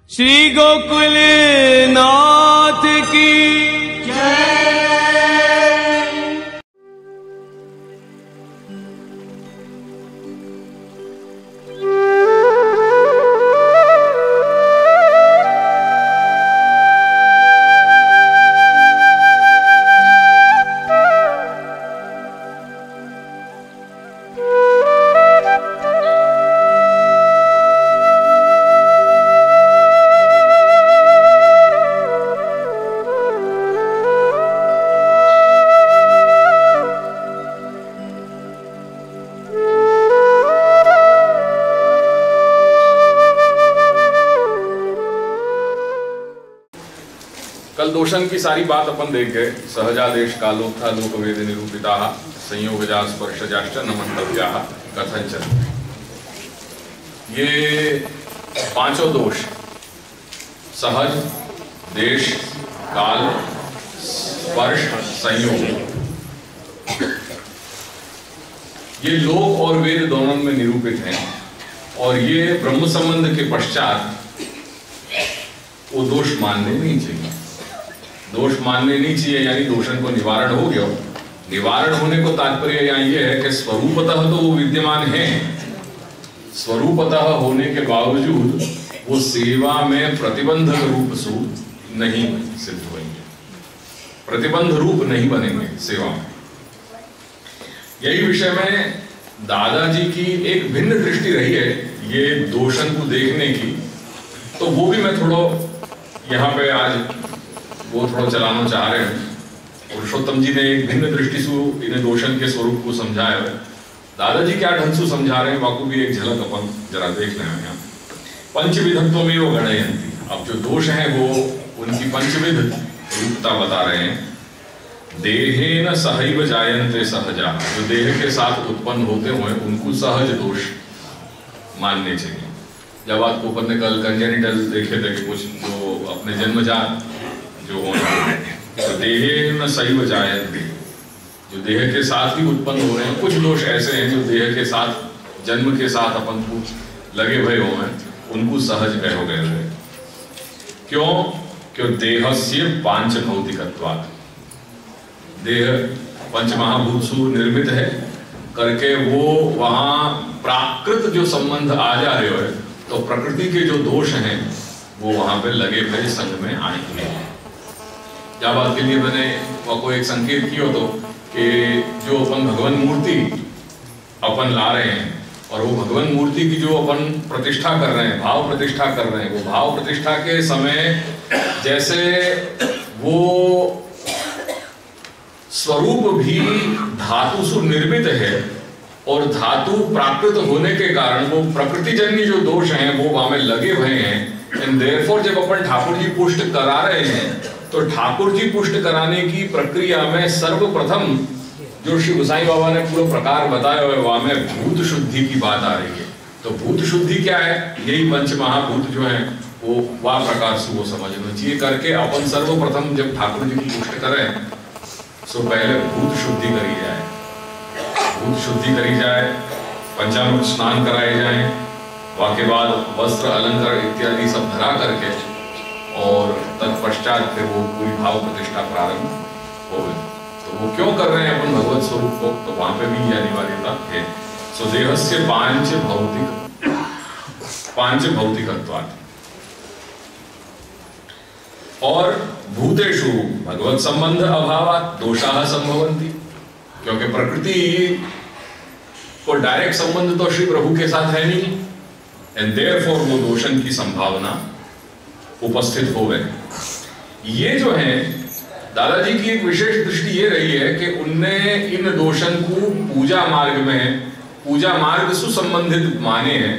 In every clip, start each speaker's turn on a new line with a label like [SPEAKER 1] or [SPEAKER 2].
[SPEAKER 1] श्री गोकुल नाथ की जय।
[SPEAKER 2] कल दोषण की सारी बात अपन देख गए। सहजादेश कालोत्था लोकवेद निरूपिता संयोगजा स्पर्शजाश्च न मंतव्या कथंचन। ये पांचों दोष सहज, देश, काल, स्पर्श, संयोग, ये लोक और वेद दोनों में निरूपित हैं और ये ब्रह्म संबंध के पश्चात वो दोष मानने नहीं चाहिए। दोष मानने नहीं चाहिए यानी दोषण को निवारण हो गया। निवारण होने को तात्पर्य यहाँ ये है कि स्वरूपतः तो वो विद्यमान है, स्वरूपतः होने के बावजूद वो सेवा में प्रतिबंधक रूप से नहीं सिद्ध होंगे, प्रतिबंध रूप नहीं बनेंगे सेवा में। यही विषय में दादाजी की एक भिन्न दृष्टि रही है ये दोषण को देखने की, तो वो भी मैं थोड़ा यहाँ पे आज वो थोड़ा चलाना चाह रहे हैं। पुरुषोत्तम जी ने एक भिन्न दृष्टि से इन्हें दोषण के स्वरूप को समझाया है। दादाजी क्या ढंग से समझा रहे हैं वाकु भी एक झलक अपन जरा देख रहे हैं। यहाँ पंचविधत्व में वो गणयंती, अब जो दोष हैं वो उनकी पंचविध रूपता बता रहे हैं। देहेन सहैव जायन्ते सहजा, जो देह के साथ उत्पन्न होते हुए उनको सहज दोष मानने चाहिए। जब आपको अपन ने कल कंजेनिटल देखे थे कि कुछ जो अपने जन्मजात जो होना, तो देहेन सहैव जायन्ते, जो देह के साथ ही उत्पन्न हो रहे हैं। कुछ दोष ऐसे हैं जो देह के साथ जन्म के साथ अपन को लगे हुए हो, उनको सहज कहो गए। क्यों? क्यों देहस्य पांच भौतिकत्वात्, देह पंच महाभूत से निर्मित है करके वो वहां प्राकृत जो संबंध आ जा रहे हो, तो प्रकृति के जो दोष हैं वो वहां पे लगे हुए संग में आएंगे। क्या बात के लिए मैंने आपको एक संकेत किया तो कि जो अपन भगवान मूर्ति अपन ला रहे हैं और वो भगवान मूर्ति की जो अपन प्रतिष्ठा कर रहे हैं, भाव प्रतिष्ठा कर रहे हैं, वो भाव प्रतिष्ठा के समय जैसे वो स्वरूप भी धातु से निर्मित है और धातु प्राकृत होने के कारण वो प्रकृतिजन्य जो दोष हैं वो वहां में लगे हुए हैं। एंड देयरफॉर जब अपन ठाकुर जी पुष्ट करा रहे हैं तो ठाकुर जी पुष्ट कराने की प्रक्रिया में सर्वप्रथम जो श्री गोसाई बाबा ने पूरा प्रकार बताया हुआ है वहां में भूत शुद्धि की बात आ रही है। तो भूत शुद्धि क्या है? यही पंच महाभूत जो है वो वह प्रकार से वो समझना चाहिए करके अपन सर्वप्रथम जब ठाकुर जी की पुष्ट करें तो पहले भूत शुद्धि करी जाए, भूत शुद्धि करी जाए, पंचामृत स्नान कराए जाए, वाके बाद वस्त्र अलंकार इत्यादि सब धरा करके और तत्पश्चात फिर वो पूरी भाव प्रतिष्ठा प्रारंभ हो गई। तो वो क्यों कर रहे हैं अपन भगवत स्वरूप को? तो वहां पे भी यह अनिवार्यता है। सो देहस्य पांच भौतिकत्वात् और भूतेषु भगवत संबंध अभावात् दोषाः संभवन्ति, क्योंकि प्रकृति को डायरेक्ट संबंध तो श्री प्रभु के साथ है नहीं, एंड देयरफॉर वो दोषण की संभावना उपस्थित हो गए। ये जो है दादाजी की एक विशेष दृष्टि ये रही है कि उनने इन दोषण को पूजा मार्ग में, पूजा मार्ग से संबंधित माने हैं।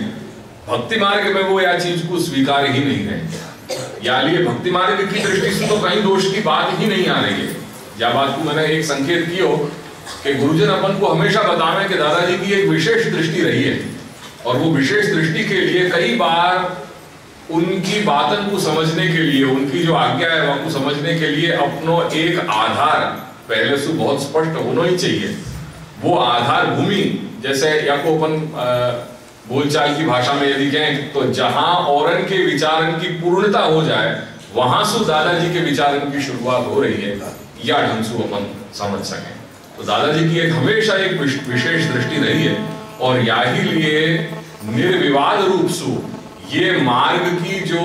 [SPEAKER 2] भक्ति मार्ग में वो या चीज को स्वीकार ही नहीं है, या लिए भक्ति मार्ग की दृष्टि से तो कहीं दोष की बात ही नहीं आ रही है। या बात को मैंने एक संकेत किया कि गुरुजन अपन को हमेशा बतावे कि दादाजी की एक विशेष दृष्टि रही है और वो विशेष दृष्टि के लिए कई बार उनकी बातन को समझने के लिए, उनकी जो आज्ञा है वह को समझने के लिए अपनो एक आधार पहले से बहुत स्पष्ट होना ही चाहिए। वो आधार भूमि जैसे या को अपन बोलचाल की भाषा में यदि कहें तो जहां औरन के विचारन की पूर्णता हो जाए वहां से दादाजी के विचारन की शुरुआत हो रही है, या ढंग से अपन समझ सकें। तो दादाजी की एक हमेशा एक विशेष दृष्टि रही है, और यही लिए निर्विवाद रूप से ये मार्ग की जो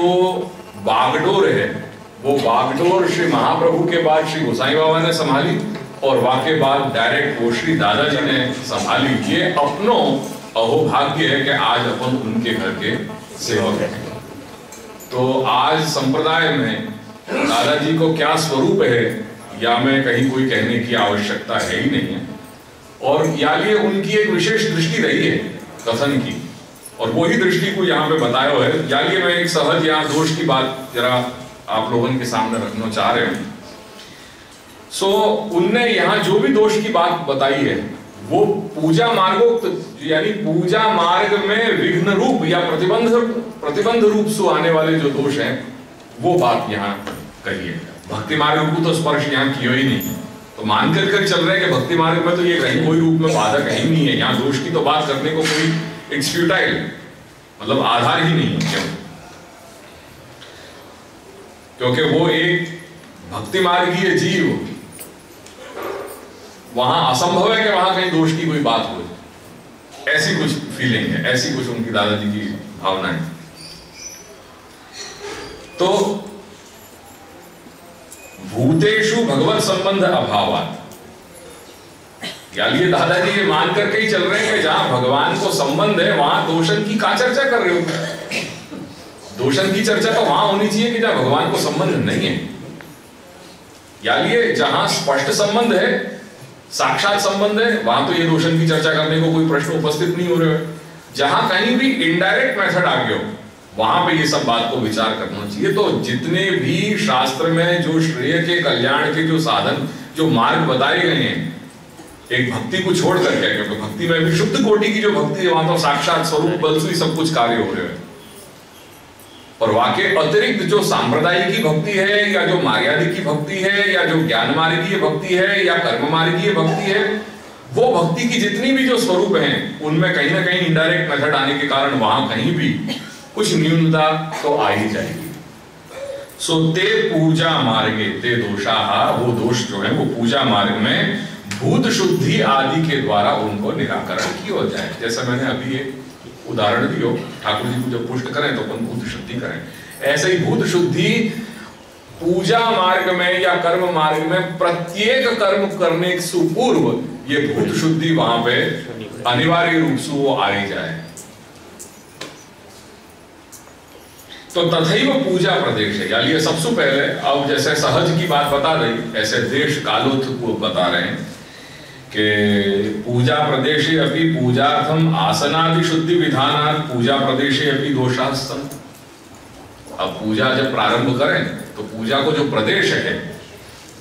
[SPEAKER 2] बागडोर है, वो बागडोर श्री महाप्रभु के बाद श्री गोसाई बाबा ने संभाली, और वाके बाद डायरेक्ट वो श्री दादाजी ने संभाली। ये अपनों अहोभाग्य है कि आज अपन उनके घर के सेवक हैं। तो आज संप्रदाय में दादाजी को क्या स्वरूप है, या मैं कहीं कोई कहने की आवश्यकता है ही नहीं है, और या लिए उनकी एक विशेष दृष्टि रही है कथन की, और वही दृष्टि को यहाँ पे बताया हुआ है। या लिए मैं एक सहज यहाँ दोष की बात जरा आप लोगों के सामने रखना चाह रहे हूं। सो उनने यहाँ जो भी दोष की बात बताई है वो पूजा मार्गोक्त यानी पूजा मार्ग में विघ्न रूप या प्रतिबंध रूप से आने वाले जो दोष हैं वो बात यहाँ कही है। भक्ति मार्ग को तो स्पर्श यहाँ किया ही नहीं, तो मान कर चल रहे हैं कि भक्ति मार्ग में तो ये कहीं कोई रूप में बाधा कहीं नहीं है। यहाँ दोष की तो बात करने को कोई इट्स फ्यूटाइल, मतलब आधार ही नहीं है। क्यों? क्योंकि वो एक भक्ति मार्गीय जीव, वहां असंभव है कि वहां कहीं दोष की कोई बात हो, ऐसी कुछ फीलिंग है, ऐसी कुछ उनकी दादाजी की भावना है। तो भूतेषु भगवत संबंध अभावात्, यानी ये दादाजी ये मान करके ही चल रहे हैं कि जहां भगवान को संबंध है वहां दोषन की क्या चर्चा कर रहे हो? दोषन की चर्चा तो वहां होनी चाहिए कि जहां भगवान को संबंध नहीं है। यानी जहां स्पष्ट संबंध है, साक्षात संबंध है, वहां तो ये दोषन की चर्चा करने को कोई प्रश्न उपस्थित नहीं हो रहे हो। जहां कहीं भी इनडायरेक्ट मेथड आ गया हो वहां पे ये सब बात को विचार करना चाहिए। तो जितने भी शास्त्र में जो श्रेय के कल्याण के जो साधन जो मार्ग बताए गए हैं, एक भक्ति को छोड़ करके, क्योंकि भक्ति में भी शुद्ध कोटि की जो भक्ति है वहां तो साक्षात स्वरूप बल से ही सब कुछ कार्य हो रहे हैं, और वाके अतिरिक्त जो सांप्रदायिक की भक्ति है या जो मार्यादिक की भक्ति है या जो ज्ञान मार्गीय भक्ति है या कर्म मार्गीय भक्ति है, वो भक्ति की जितनी भी जो स्वरूप हैं उनमें कहीं ना कहीं इनडायरेक्ट मेथड आने के कारण वहां कहीं भी कुछ न्यूनता तो आ ही जाएगी। सो ते पूजा मार्गे ते दोषा, वो दोष जो है वो पूजा मार्ग में भूत शुद्धि आदि के द्वारा उनको निराकरण किया जाए। जैसा मैंने अभी एक उदाहरण दियो, ठाकुर जी को जब पुष्ट करें तो अपन भूत शुद्धि करें, ऐसे ही भूत शुद्धि पूजा मार्ग में या कर्म मार्ग में प्रत्येक कर्म करने से पूर्व ये भूत शुद्धि वहां पे अनिवार्य रूप से वो आ ही जाए। तो तथैव पूजा प्रदेश है, यानी सबसे पहले अब जैसे सहज की बात बता रही, ऐसे देश कालोथ को बता रहे हैं कि पूजा प्रदेशे अपि पूजार्थम आसनादि शुद्धि विधानात् पूजा प्रदेशे अपि दोषाः सन्ति। अब पूजा जब प्रारंभ करें तो पूजा को जो प्रदेश है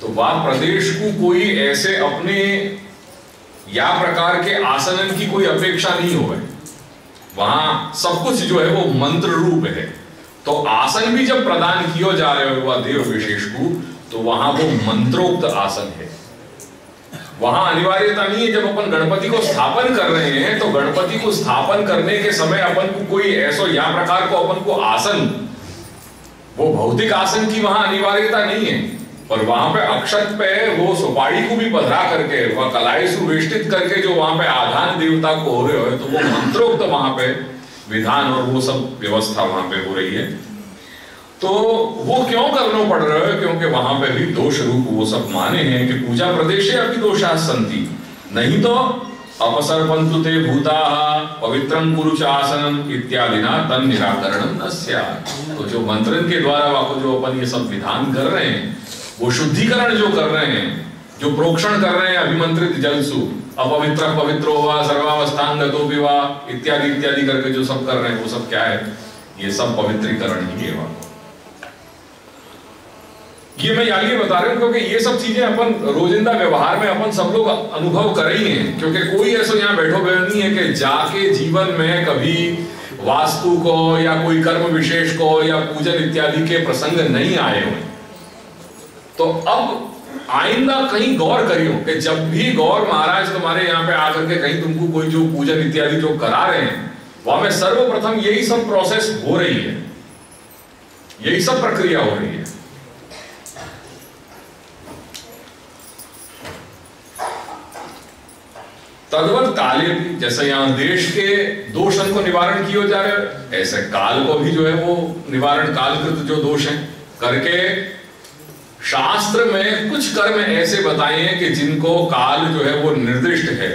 [SPEAKER 2] तो वह प्रदेश को कोई ऐसे अपने या प्रकार के आसनन की कोई अपेक्षा नहीं हो, वहां सब कुछ जो है वो मंत्र रूप है। तो आसन भी जब प्रदान किया जा रहे हो देव विशेष को, तो वहां वो मंत्रोक्त आसन है। वहां अनिवार्यता नहीं है, जब अपन गणपति को स्थापन कर रहे हैं तो गणपति को स्थापन करने के समय अपन को कोई ऐसा या प्रकार को अपन को आसन, वो भौतिक आसन की वहां अनिवार्यता नहीं है। और वहां पे अक्षत पे वो सुपारी को भी पधरा करके वह कलाई सुवेष्टित करके जो वहां पे आधान देवता को हो रहे हो, तो वो मंत्रोक्त वहां पे विधान और वो सब व्यवस्था वहां पे हो रही है। तो वो क्यों करना पड़ रहा है? क्योंकि वहां पे भी दोष रूप वो सब माने हैं कि पूजा प्रदेशे अपि दोषाः सन्ति, नहीं तो अपसर्पन्तु ते भूताः पवित्रं कुरु च आसनम इत्यादिना तन निराकरणं न स्यात्। तो जो मंत्रन के द्वारा वाको जो अपन ये सब विधान कर रहे हैं, वो शुद्धिकरण जो कर रहे हैं, जो प्रोक्षण कर रहे हैं अभिमंत्रित जलसु, अपवित्र पवित्रो वा सर्वावस्थांगतो विवा इत्यादि इत्यादि करके जो सब कर रहे हैं वो सब क्या है? ये सब पवित्रीकरण ही है। ये मैं यानी बता रहा हूं क्योंकि ये सब चीजें अपन रोजिंदा व्यवहार में अपन सब लोग अनुभव कर ही हैं। क्योंकि कोई ऐसा यहाँ बैठो नहीं है कि जाके जीवन में कभी वास्तु को या कोई कर्म विशेष को या पूजन इत्यादि के प्रसंग नहीं आए हुए। तो अब आइंदा कहीं गौर करियो कि जब भी गौर महाराज तुम्हारे यहाँ पे आकर के कहीं तुमको कोई जो पूजन इत्यादि जो करा रहे हैं, वहां में सर्वप्रथम यही सब प्रोसेस हो रही है, यही सब प्रक्रिया हो रही है। तद्वत काले भी, जैसे यहां देश के दोषन को निवारण किए जा रहे हैं, ऐसे काल को भी जो है वो निवारण, कालकृत जो दोष है करके शास्त्र में कुछ कर्म ऐसे बताए हैं कि जिनको काल जो है वो निर्दिष्ट है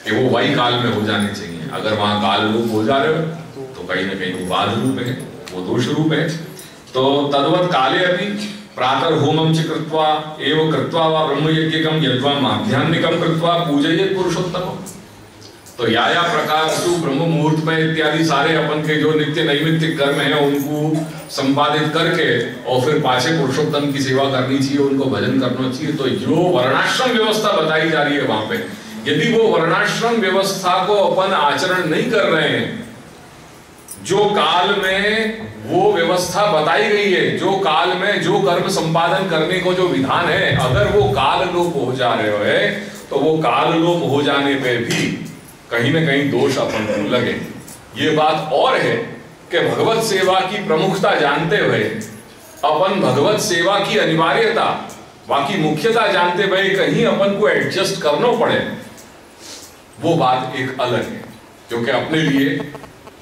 [SPEAKER 2] कि वो वही काल में हो जाने चाहिए। अगर वहां काल रूप हो जा रहे हो तो कहीं ना कहीं वो बाध रूप है, वो दोष रूप है। तो तद्वत काले अभी प्रातः होमं च कृत्वा एव कृत्वा वा ब्रह्मयज्ञकं यद्वा माध्याह्निकं कृत्वा पूजयेत् पुरुषोत्तमम्। तो या प्रकार से ब्रह्म मुहूर्त में इत्यादि सारे अपन के जो नित्य नैमित्तिक कर्म है उनको संपादित करके और फिर पाछे पुरुषोत्तम की सेवा करनी चाहिए, उनको भजन करना चाहिए। तो जो वर्णाश्रम व्यवस्था बताई जा रही है वहां पे, यदि वो वर्णाश्रम व्यवस्था को अपन आचरण नहीं कर रहे हैं, जो काल में वो व्यवस्था बताई गई है, जो काल में जो कर्म संपादन करने को जो विधान है, अगर वो काल लोप हो जा रहे हैं तो वो काल लोप हो जाने पे भी कहीं ना कहीं दोष अपन को लगे। ये बात और है कि भगवत सेवा की प्रमुखता जानते हुए अपन भगवत सेवा की अनिवार्यता, बाकी मुख्यता जानते हुए कहीं अपन को एडजस्ट करना पड़े, वो बात एक अलग है। क्योंकि अपने लिए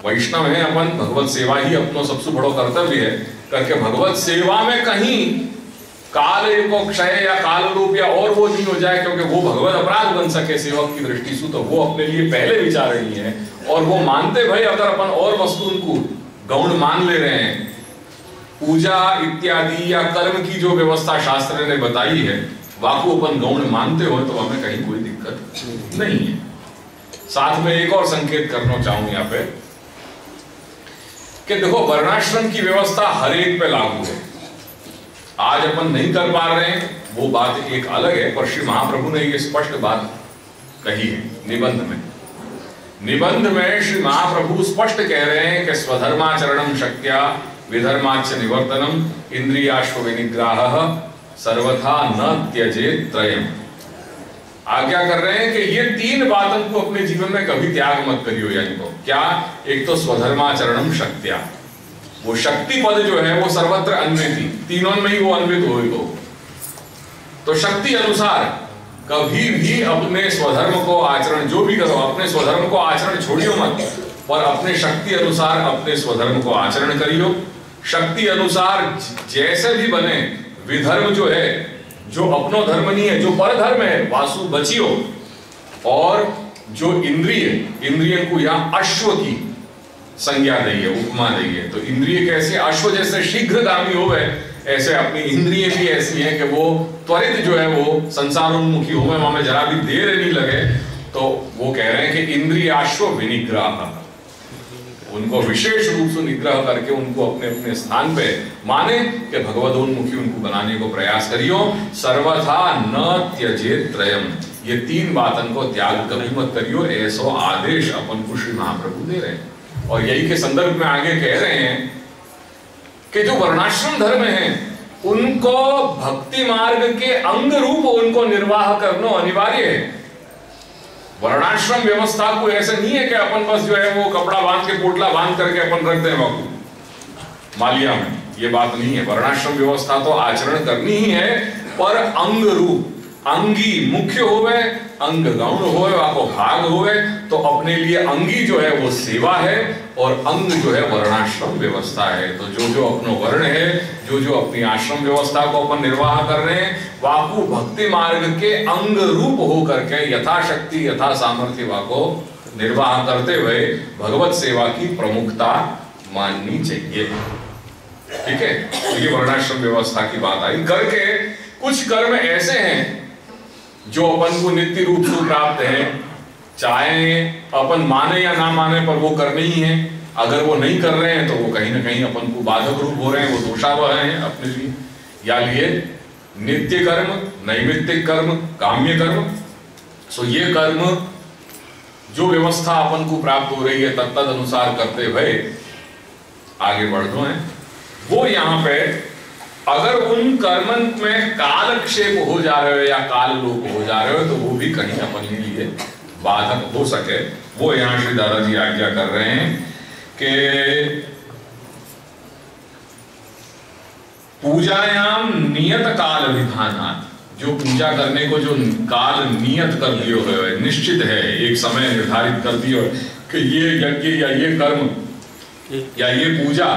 [SPEAKER 2] वैष्णव है अपन, भगवत सेवा ही अपना सबसे बड़ा कर्तव्य है करके भगवत सेवा में कहीं काल को क्षय या काल रूप या और वो नहीं हो जाए, क्योंकि वो भगवत अपराध बन सके सेवक की दृष्टि से, तो वो अपने लिए पहले विचार रही है। और वो मानते भाई अगर अपन और वस्तु उनको गौण मान ले रहे हैं, पूजा इत्यादि या कर्म की जो व्यवस्था शास्त्र ने बताई है वाकू अपन गौण मानते हो तो हमें कहीं कोई दिक्कत नहीं है। साथ में एक और संकेत करना चाहूं यहाँ पे कि देखो वर्णाश्रम की व्यवस्था हर एक पे लागू है। आज अपन नहीं कर पा रहे हैं वो बात एक अलग है, पर श्री महाप्रभु ने ये स्पष्ट बात कही है निबंध में। निबंध में श्री महाप्रभु स्पष्ट कह रहे हैं कि स्वधर्माचरणम शक्त्या विधर्माच निवर्तनम इंद्रियाश्व विनिग्रह सर्वथा न त्यजेत त्रयम्। आज्ञा कर रहे हैं कि ये तीन बातों को अपने जीवन में कभी त्याग मत करियो। यानी को क्या, एक तो स्वधर्माचरणम शक्त्या, वो शक्ति पद जो है वो सर्वत्र अन्वित, तीनों में ही वो अन्वित हो। तो शक्ति अनुसार कभी भी अपने स्वधर्म को आचरण जो भी करो, अपने स्वधर्म को आचरण छोड़ियो मत, पर अपने शक्ति अनुसार अपने स्वधर्म को आचरण करियो। शक्ति अनुसार जैसे भी बने, विधर्म जो है, जो अपनो धर्म नहीं है, जो पर धर्म है, वासु बचियो। और जो इंद्रिय को यहाँ अश्व की संज्ञा दी है, उपमा दी है। तो इंद्रिय कैसे, अश्व जैसे शीघ्रगामी हो गए, ऐसे अपनी इंद्रिय भी ऐसी है कि वो त्वरित जो है वो संसारोन्मुखी हो गए, वहां में जरा भी देर नहीं लगे। तो वो कह रहे हैं कि इंद्रियाश्व विनिग्रह, उनको विशेष रूप से निग्रह करके उनको अपने अपने स्थान पे माने कि भगवदोन्मुखी उनको बनाने को प्रयास करियो। सर्वथा न त्यजेत त्रयम्, ये तीन बातन को त्याग कभी मत करियो, ऐसा आदेश अपन को श्री महाप्रभु दे रहे हैं। और यही के संदर्भ में आगे कह रहे हैं कि जो वर्णाश्रम धर्म है उनको भक्ति मार्ग के अंग रूप उनको निर्वाह करना अनिवार्य है। वर्णाश्रम व्यवस्था को ऐसा नहीं है कि अपन बस जो है वो कपड़ा बांध के, पोटला बांध करके अपन रख दें बाबू मालिया में, ये बात नहीं है। वर्णाश्रम व्यवस्था तो आचरण करनी ही है, पर अंग रूप, अंगी मुख्य होवे, अंग गौण होवे, वाको भाग होवे। तो अपने लिए अंगी जो है वो सेवा है और अंग जो है वर्णाश्रम व्यवस्था है। तो जो जो अपनो वर्ण है, जो जो अपनी आश्रम व्यवस्था को अपन निर्वाह कर रहे हैं, वाकु भक्ति मार्ग के अंग रूप हो करके यथाशक्ति यथा सामर्थ्य वाको निर्वाह करते हुए भगवत सेवा की प्रमुखता माननी चाहिए। ठीक है, तो ये वर्णाश्रम व्यवस्था की बात आई। करके कुछ कर्म ऐसे हैं जो अपन को नित्य रूप से प्राप्त है, चाहे अपन माने या ना माने, पर वो करने ही है। अगर वो नहीं कर रहे हैं तो वो कहीं ना कहीं अपन को बाधक रूप हो रहे हैं, वो दोषावह हैं अपने लिए। या लिए नित्य कर्म, नैमित्तिक कर्म, काम्य कर्म। सो ये कर्म जो व्यवस्था अपन को प्राप्त हो रही है तत्त अनुसार करते हुए आगे बढ़ना है। वो यहाँ पे अगर उन कर्मन में कालक्षेप हो जा रहे हो या काल लोप हो जा रहे हो तो वो भी कहीं अपन के लिए बाधक हो सके, वो यहाँ श्री दादाजी आज्ञा कर रहे हैं कि पूजायाम नियत काल विधानात्, जो पूजा करने को जो काल नियत कर दियो है, निश्चित है, एक समय निर्धारित कर दियो कि ये यज्ञ या ये कर्म या ये पूजा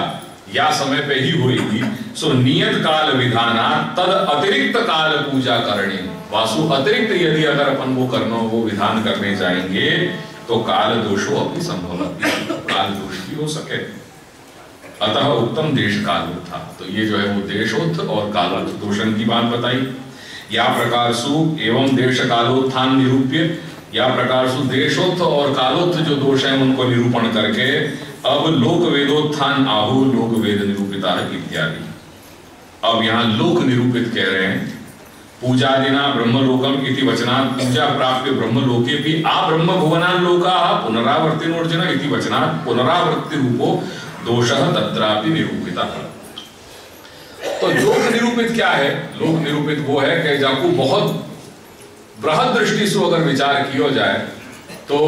[SPEAKER 2] या समय पे ही होगी, सो नियत काल विधानात् तद अतिरिक्त काल पूजा करनी। वासु अतिरिक्त यदि अगर अपन वो करना वो विधान करने जाएंगे तो काल दोषो अपनी संभवती, काल दोष भी हो सके। अतः उत्तम देश कालोत्थ, तो ये जो है वो देशोत्थ और कालोत्थ दोषण की बात बताई। या प्रकार सु एवं देश कालोत्थान निरूप्य, या प्रकार सु देशोत्थ और कालोत्थ जो दोष है उनको निरूपण करके अब लोक वेदोत्थान आहु लोक वेद निरूपिता इत्यादि। अब यहाँ लोक निरूपित कह रहे हैं, पूजादिना ब्रह्मलोकम इति वचनात् पूजा प्राप्य ब्रह्मलोके भी आ ब्रह्म भुवनान् लोकाः पुनरावर्तिनोर्जुन इति वचनात् पुनरावृत्ति रूपो दोषः तत्रापि निरूपितः। तो लोक निरूपित क्या है? लोक निरूपित वो है कि जाकू बहुत बृहद दृष्टि से अगर विचार किया जाए तो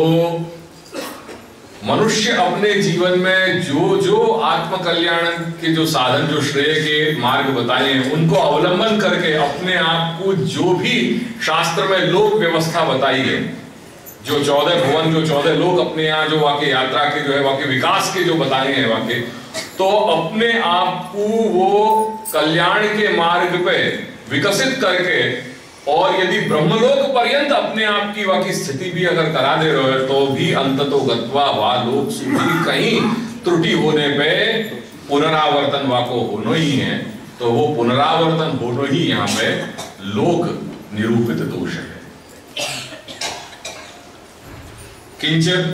[SPEAKER 2] मनुष्य अपने जीवन में जो जो आत्म कल्याण के जो साधन, जो श्रेय के मार्ग बताए हैं, उनको अवलंबन करके अपने आप को जो भी शास्त्र में लोक व्यवस्था बताई है, जो 14 भुवन, जो 14 लोक अपने यहाँ जो वाक्य यात्रा के जो है वाक्य विकास के जो बताए हैं वाक्य, तो अपने आप को वो कल्याण के मार्ग पे विकसित करके और यदि ब्रह्मलोक पर्यंत अपने आप की वाकी स्थिति भी अगर करा दे रहे हो तो भी अंततो गत्वा वा लोक सुधी कहीं त्रुटि होने पे पुनरावर्तन वाको होना ही है, तो वो पुनरावर्तन होना ही यहाँ पे लोक निरूपित दोष है। किंचित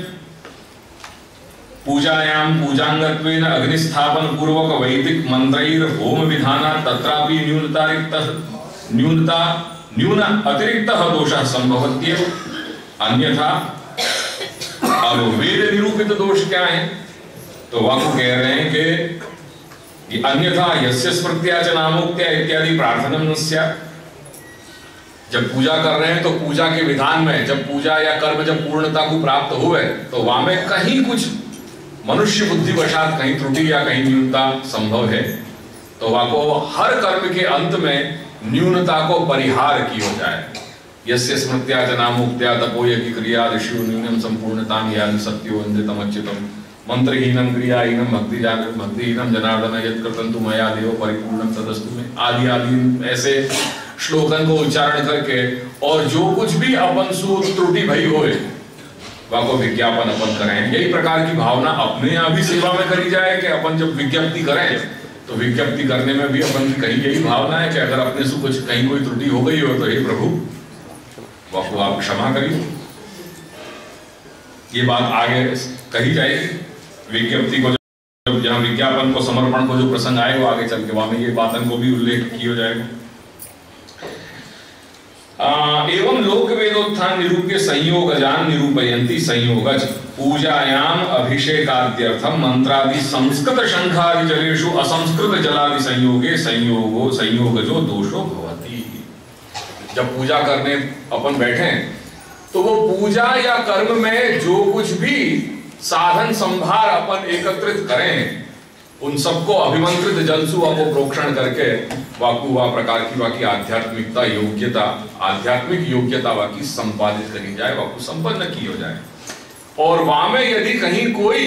[SPEAKER 2] पूजायाम पूजांगत्वेन अग्निस्थापन पूर्वक वैदिक मंत्रैर होम विधानात् तत्रापि न्यून अतिरिक्त दोषः संभवत्येव। अन्यथा अब वेद निरूपित दोष क्या है? तो वह कह रहे हैं कि अन्यथा यस्य स्मृत्या च नामोक्त्या इत्यादि प्रार्थना न स्यात्। जब पूजा कर रहे हैं तो पूजा के विधान में जब पूजा या कर्म जब पूर्णता को प्राप्त हुए तो वहां में कहीं कुछ मनुष्य बुद्धिवशात कहीं त्रुटि या कहीं न्यूनता संभव है, तो वहां को हर कर्म के अंत में न्यूनता को परिहार किया जाए। यस्य स्मृत्या च नामोक्त्या तपोयज्ञ क्रिया ऋषियो न्यूनम संपूर्णतां यानि सत्यो वन्दितम् अच्युतम् मंत्रहीनम क्रियाहीनम भक्तिहीनम जनार्दन यत्कृतं मया देव परिपूर्णम तदस्तु में आदि आदि ऐसे श्लोकन को उच्चारण करके और जो कुछ भी अपन सु त्रुटि भई होए वह को विज्ञापन अपन करें। यही प्रकार की भावना अपने यहाँ भी सेवा में करी जाए कि अपन जब विज्ञप्ति करें तो विज्ञप्ति करने में भी अपन की कहीं यही भावना है कि अगर अपने से कुछ कहीं कोई त्रुटि हो गई हो तो हे प्रभु वह को आप क्षमा करिए। ये बात आगे कही जाएगी विज्ञप्ति को, जब जहाँ विज्ञापन को समर्पण को जो प्रसंग आएगा आगे चल के वहां में ये बातन को भी उल्लेख किया जाएगा। एवं लोक वेदोत्थान निरूप्य संयोगजान निरूपयन्ति संयोगज पूजायाम अभिषेकाद्यर्थम मंत्रादि संस्कृत शंखादि जलेषु असंस्कृत जलादि संयोगे संयोगजो दोषो भवति। जब पूजा करने अपन बैठे तो वो पूजा या कर्म में जो कुछ भी साधन संभार अपन एकत्रित करें उन सबको अभिमंत्रित जलसु को प्रोक्षण करके वाकु वा प्रकार की वाकी आध्यात्मिकता योग्यता आध्यात्मिक योग्यता वाकी संपादित करी जाए, वाकु संपन्न की हो जाए। और वहां में यदि कहीं कोई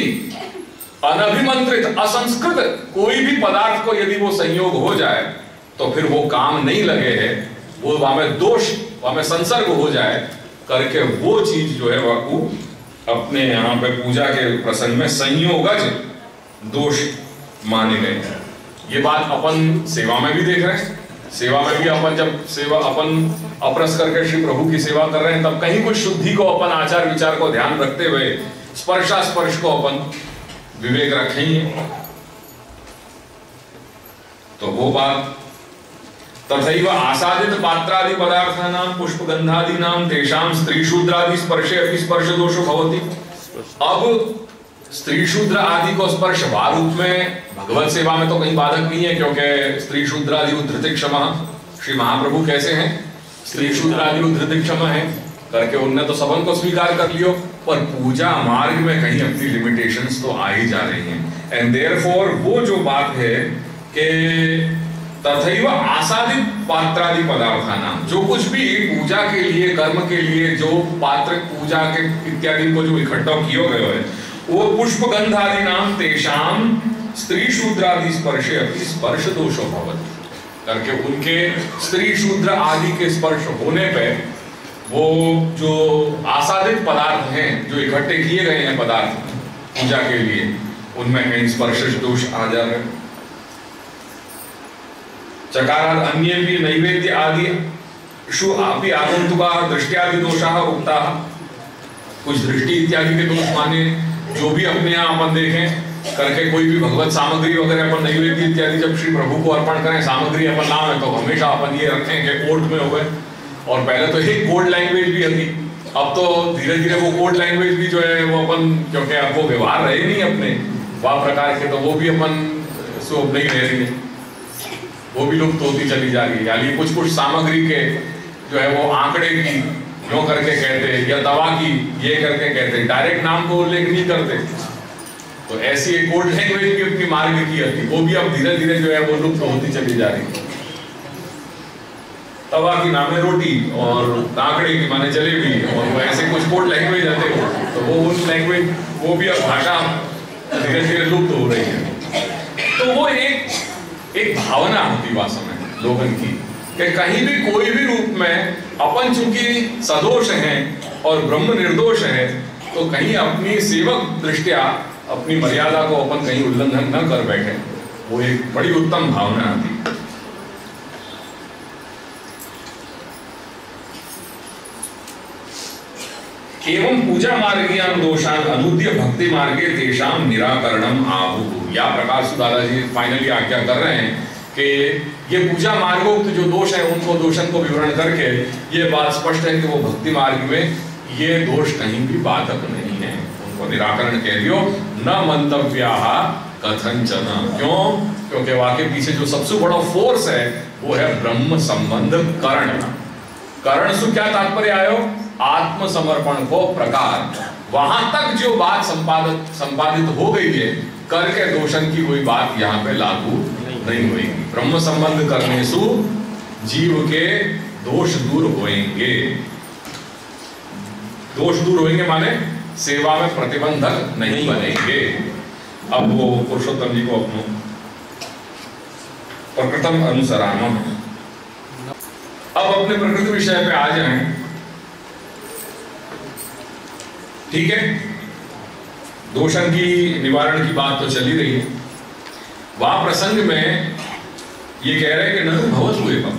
[SPEAKER 2] अनभिमंत्रित असंस्कृत कोई भी पदार्थ को यदि वो संयोग हो जाए तो फिर वो काम नहीं लगे है, वो वहां में दोष वहां में संसर्ग हो जाए करके वो चीज जो है वाकु अपने यहाँ पे पूजा के प्रसंग में संयोगज दोष माने गए हैं। ये बात अपन सेवा में भी देख रहे हैं। सेवा में भी अपन जब सेवा अपन अपरस करके श्री प्रभु की सेवा कर रहे हैं तब कहीं कुछ शुद्धि को अपन आचार विचार को ध्यान रखते हुए स्पर्शास्पर्श को अपन विवेक रखेंगे। तो वो बात तथैव आसादित पात्रादि पदार्थानां पुष्पगंधादीनां तेषां स्त्री शूद्रादि स्पर्शे अपि स्पर्श दोषो भवति। अब स्त्री शूद्र आदि को स्पर्श भाव रूप में भगवत सेवा में तो कहीं बाधक नहीं है, क्योंकि स्त्री शूद्र आदि उद्धृति क्षमा श्री महाप्रभु कैसे हैं? स्त्री शूद्र आदि उद्धृति क्षमा है। करके उनने तो सबन को स्वीकार कर लियो, पर पूजा मार्ग में कहीं अपनी लिमिटेशंस तो आ ही जा रही हैं। एंड देयरफॉर वो जो बात है कि तथैव आसादित पात्रादि पदार्थानाम, जो कुछ भी पूजा के लिए कर्म के लिए जो पात्र पूजा के इत्यादि को जो इकट्ठा किया गया है, वो पुष्प गंधादि नाम तेषाम स्त्री शूद्रादि स्पर्शे अपनी स्पर्श दोषो भवति, करके उनके स्त्री शूद्र आदि के स्पर्श होने पे वो जो आसादित पदार्थ हैं, जो इकट्ठे किए गए हैं पदार्थ पूजा के लिए, उनमें कहीं स्पर्श दोष आ जा रहे। चकाराद अन्य भी नैवेद्य आदि शु आपी आगंतुका दृष्टियादि दोषाः उक्ताः, कुछ दृष्टि इत्यादि के दोष माने, जो भी अपने यहाँ अपन देखें करके कोई भी भगवत सामग्री वगैरह अपन नैवेद्य इत्यादि जब श्री प्रभु को अर्पण करें, सामग्री अपन लाभ है तो हमेशा अपन ये रखें कि कोर्ट में हो गए। और पहले तो एक कोड लैंग्वेज भी थी, अब तो धीरे धीरे वो कोड लैंग्वेज भी जो है वो अपन, क्योंकि अब वो व्यवहार रहे नहीं अपने वह प्रकार के, तो वो भी अपन सो नहीं रह रही है, वो भी लुप्त होती चली जा रही है। यानी कुछ कुछ सामग्री के जो है वो आंकड़े की जो करके कहते या दवा की ये करके कहते, डायरेक्ट नाम को उल्लेख नहीं करते। तो ऐसी एक कोड लैंग्वेज भी अपनी मार्ग की थी, वो भी अब धीरे धीरे जो है वो लुप्त होती चली जा रही है। तवा की नामे रोटी और काकड़े की माने जलेबी, और वो ऐसे कुछ कोड लैंग्वेज आते हो, तो वो उन लैंग्वेज वो भी अब भाषा धीरे धीरे लुप्त हो रही है। तो वो एक भावना होती वास्तव में लोगों की कि कहीं भी कोई भी रूप में अपन चूंकि सदोष हैं और ब्रह्म निर्दोष है, तो कहीं अपनी सेवक दृष्टिया अपनी मर्यादा को अपन कहीं उल्लंघन न कर बैठे, वो एक बड़ी उत्तम भावना आती। एवं पूजा मार्गीयान दोषान अनुद्य भक्ति मार्गे तेषाम निराकरणम आहुः। या प्रकार से दादाजी फाइनली आज्ञा कर रहे हैं कि ये पूजा मार्गोक्त जो दोष है उनको दोषन को विवरण करके ये बात स्पष्ट है कि वो भक्ति मार्ग में ये दोष कहीं भी बाधक नहीं है, उनको निराकरण कह दियो। न मंतव्याः कथंचन, क्यों? क्योंकि वाकई पीछे जो सबसे बड़ा फोर्स है वो है ब्रह्म संबंध करण। करण से क्या तात्पर्य आयो? आत्मसमर्पण को प्रकार, वहां तक जो बात संपादित हो गई है करके दोषण की कोई बात यहाँ पे लागू नहीं होगी। ब्रह्म संबंध करने से जीव के दोष दूर होंगे। दोष दूर होंगे माने सेवा में प्रतिबंधक नहीं बनेंगे। अब वो पुरुषोत्तम जी को अपनो प्रकृतम अनुसरामम, अब अपने प्रकृति विषय पे आ जाएं। ठीक है, दोषण की निवारण की बात तो चली रही है। वह प्रसंग में ये कह रहे हैं कि ननु भवतु,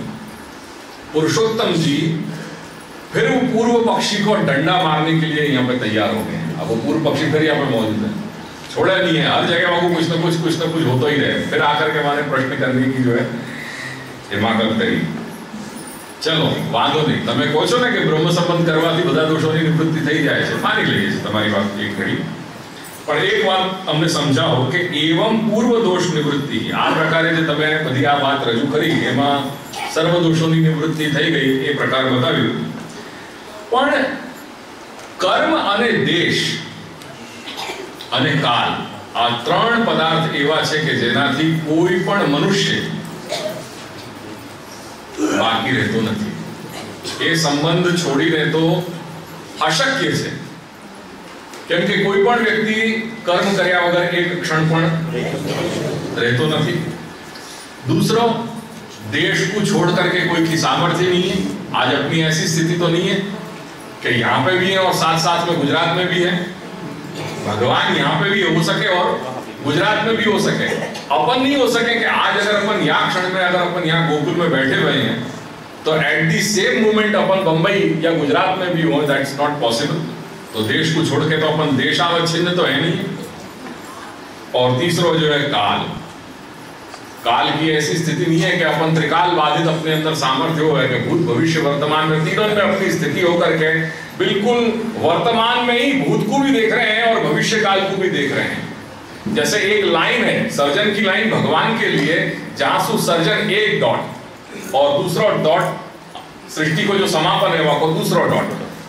[SPEAKER 2] पुरुषोत्तम जी फिर वो पूर्व पक्षी को डंडा मारने के लिए यहाँ पे तैयार हो गए हैं। अब वो पूर्व पक्षी फिर यहाँ पे मौजूद है, छोड़ा नहीं है, हर जगह वहां कुछ ना कुछ होता ही रहे, फिर आकर के हमारे प्रश्न करने की जो है हिमाकत करी। चलो वांधो नहीं, તમે કહો છો ને કે બ્રહ્મ સંબંધ કરવાથી બધા દોષોની નિવૃત્તિ થઈ જાય છે, માની લઈએ છીએ તમારી વાત એક ઘડી, પણ એક વાત અમને સમજાવો કે એવમ પૂર્વ દોષ નિવૃત્તિ, આ પ્રકારે જે તમે બધી આ વાત રજૂ કરી એમાં સર્વ દોષોની નિવૃત્તિ થઈ ગઈ એ પ્રકાર બતાવ્યું, પણ કર્મ અને દેશ અને કાલ આ ત્રણ પદાર્થ એવા છે કે જેનાથી કોઈ પણ મનુષ્ય बाकी रहतो नहीं, ये संबंध छोड़ीने तो अशक्य है, क्योंकि कोई पण व्यक्ति कर्म कर्या वगर एक क्षण पण रहतो नहीं। दूसरो, देश को छोड़ करके कोई की सामर्थ्य नहीं है। आज अपनी ऐसी स्थिति तो नहीं है कि यहाँ पे भी है और साथ साथ में गुजरात में भी है। भगवान यहाँ पे भी हो सके और गुजरात में भी हो सके, अपन नहीं हो सके कि आज अगर अपन यहाँ क्षण में अगर अपन यहाँ गोकुल में बैठे हुए हैं तो एट दी सेम मोमेंट अपन बंबई या गुजरात में भी हो, दैट्स नॉट पॉसिबल। तो देश को छोड़ के तो अपन देशावच्छिन्न तो है नहीं। और तीसरो जो है काल, काल की ऐसी स्थिति नहीं है कि अपन त्रिकाल बाधित अपने अंदर सामर्थ्य हो है कि भूत भविष्य वर्तमान में तीनों में अपनी स्थिति होकर के बिल्कुल वर्तमान में ही भूत को भी देख रहे हैं और भविष्य काल को भी देख रहे हैं। जैसे एक लाइन है, सर्जन की लाइन भगवान के लिए, जहां से सर्जन एक डॉट और दूसरा डॉट सृष्टि को जो समापन है वहां को दूसरा डॉट,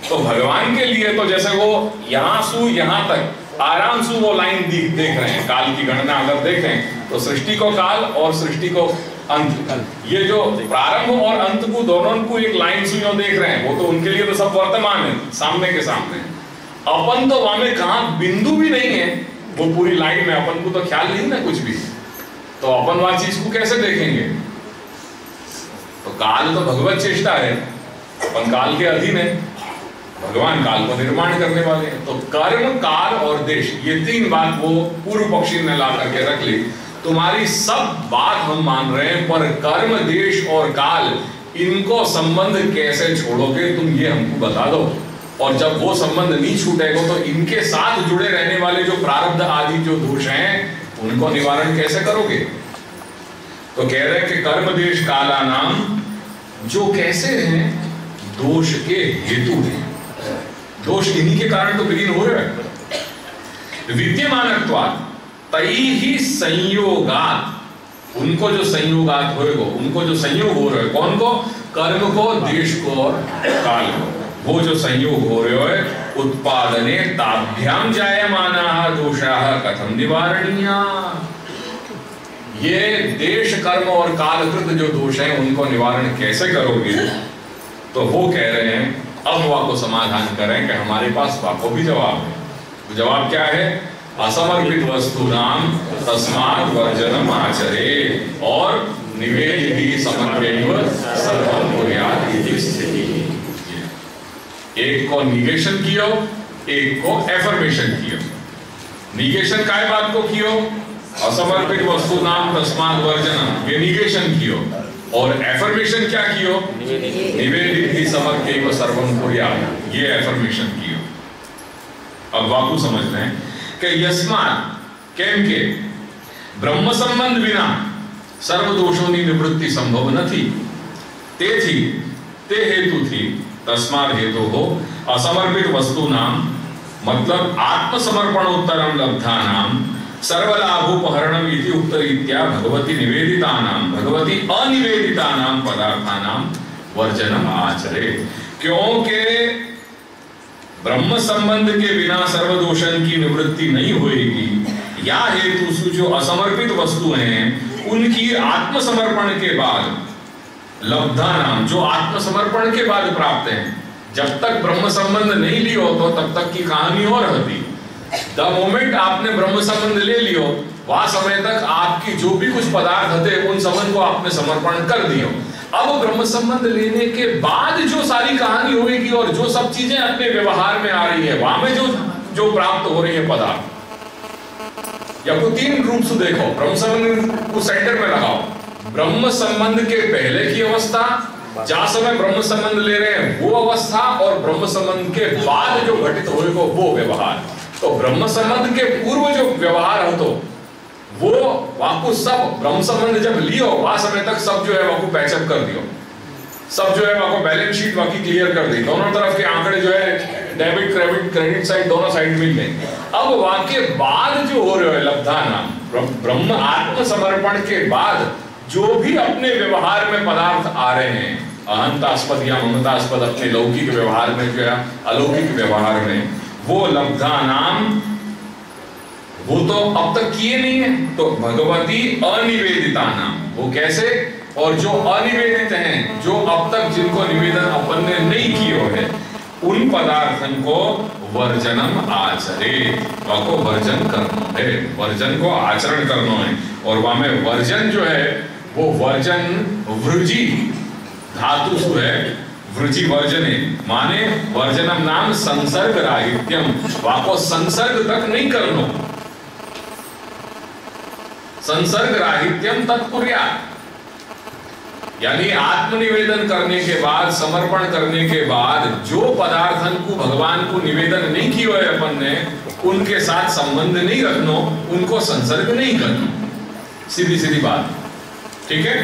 [SPEAKER 2] तो भगवान के लिए तो जैसे वो यहां सु यहां तक आराम से वो लाइन देख रहे हैं। काल की गणना अगर देखें तो सृष्टि को काल और सृष्टि को अंत, ये जो प्रारंभ और अंत को दोनों को एक लाइन से जो देख रहे हैं, वो तो उनके लिए तो सब वर्तमान है, सामने के सामने। अपन तो वहां में कहां बिंदु भी नहीं है, वो पूरी लाइन में अपन को तो ख्याल नहीं ना कुछ भी, तो अपन वह चीज को कैसे देखेंगे? तो काल तो भगवत चेष्टा है, अपन काल के अधीन है, भगवान काल को निर्माण करने वाले हैं। तो कर्म, काल और देश, ये तीन बात वो पूर्व पक्षी ने ला करके रख ली। तुम्हारी सब बात हम मान रहे हैं, पर कर्म, देश और काल, इनको संबंध कैसे छोड़ोगे तुम, ये हमको बता दो। और जब वो संबंध नहीं छूटेगा तो इनके साथ जुड़े रहने वाले जो प्रारब्ध आदि जो दोष हैं, उनको निवारण कैसे करोगे? तो कह रहे हैं कि कर्म, देश, काला नाम जो कैसे हैं, दोष के हेतु हैं। दोष इन्हीं के कारण तो विलीन हो रहे हैं। विद्यमानत्वात् तैहि संयोगात्, उनको जो संयोगात होएगो, उनको जो संयोग हो रहे, कौन को? कर्म को, देश को और काल को। वो जो संयोग हो रहे हो, उत्पादने ताभ्याम जायमानाः दोषाः कथम निवारणीया। ये देश, कर्म और कालकृत जो दोष हैं, उनको निवारण कैसे करोगे? तो वो कह रहे हैं, अब वह को समाधान करें कि हमारे पास वाको भी जवाब है। जवाब क्या है? असमर्पित वस्तुनाम तस्मात् वर्जनम आचरे और निवेदित समर्पयेव सर्वं कुर्यात् इति स्थिति। एक को निगेशन कियो, एक को एफर्मेशन कियो। निगेशन काय बात को कियो? असमर्पित वस्तुनाम तस्मात् वर्जनम, ये निगेशन कियो। और एफर्मेशन क्या कियो? निवेदित ही समर्पयेव सर्वं कुर्यात्, ये एफर्मेशन कियो। अब वाकु समझ लें कि यस्मात्, केम के ब्रह्म संबंध विना सर्व दोषोनी निवृत्ति संभव નથી, તેથી તે હેતુથી तस्मात् हेतु हो असमर्पित वस्तुनाम, मतलब आत्मसमर्पणोत्तरम लब्धानाम सर्वलाभोपहरणम इति उक्तरीत्या भगवती निवेदितानाम, भगवती अनिवेदितानाम पदार्थानाम वर्जनम आचरे। क्योंकि ब्रह्म संबंध के बिना सर्वदोषण की निवृत्ति नहीं होएगी, या हेतु से जो असमर्पित वस्तु हैं उनकी आत्मसमर्पण के बाद लब्धा नाम, जो आत्मसमर्पण के बाद प्राप्त है। जब तक ब्रह्म संबंध नहीं लियो तो तब तक की कहानी और रहती। द मोमेंट आपने ब्रह्म संबंध ले लियो, वह समय तक आपकी जो भी कुछ पदार्थ थे उन संबंध को आपने समर्पण कर दियो। अब ब्रह्म संबंध लेने के बाद जो सारी कहानी होगी और जो सब चीजें अपने व्यवहार में आ रही है, वहां में जो प्राप्त हो रही है पदार्थ, या को तीन रूप से देखो, ब्रह्म संबंध को सेंटर में लगाओ। ब्रह्म संबंध के पहले की अवस्था, जहां समय ब्रह्म संबंध ले रहे हैं वो अवस्था, और ब्रह्म संबंध के बाद जो घटित होएगा वो व्यवहार। तो ब्रह्म संबंध के पूर्व जो व्यवहार हो, तो वो वाकु सब ब्रह्म संबंध जब लियो, वह समय तक सब जो है वाकु पैचअप कर दियो, सब जो है वाकु बैलेंस शीट बाकी क्लियर कर दी, दोनों तरफ के आंकड़े जो है डेबिट क्रेडिट साइड दोनों साइड मिल गए। अब वाके बाद जो हो रहे हो लब्धाना, ब्रह्म आत्म समर्पण के बाद जो भी अपने व्यवहार में पदार्थ आ रहे हैं, अहंतास्पद या ममतास्पद अपने लौकिक व्यवहार में जो है, अलौकिक व्यवहार में, वो लब्धा नाम, वो तो अब तक किए नहीं है। तो भगवती अनिवेदिता नाम, वो कैसे? और जो अनिवेदित हैं, जो अब तक जिनको निवेदन अपन ने नहीं किए है, उन पदार्थन को वर्जनम आचरे, को वर्जन करना है, वर्जन को आचरण करना है। और वहां में वर्जन जो है वो वर्जन वृजी धातु से है, वृजी वर्जने माने वर्जनम नाम संसर्ग राहित्यम, वाको संसर्ग तक नहीं करनो, संसर्ग राहित्यम तत्कुर्यात्, यानी आत्मनिवेदन करने के बाद, समर्पण करने के बाद जो पदार्थन को भगवान को निवेदन नहीं किया है अपन ने, उनके साथ संबंध नहीं रखनो, उनको संसर्ग नहीं करना। सीधी सीधी बात, ठीक है।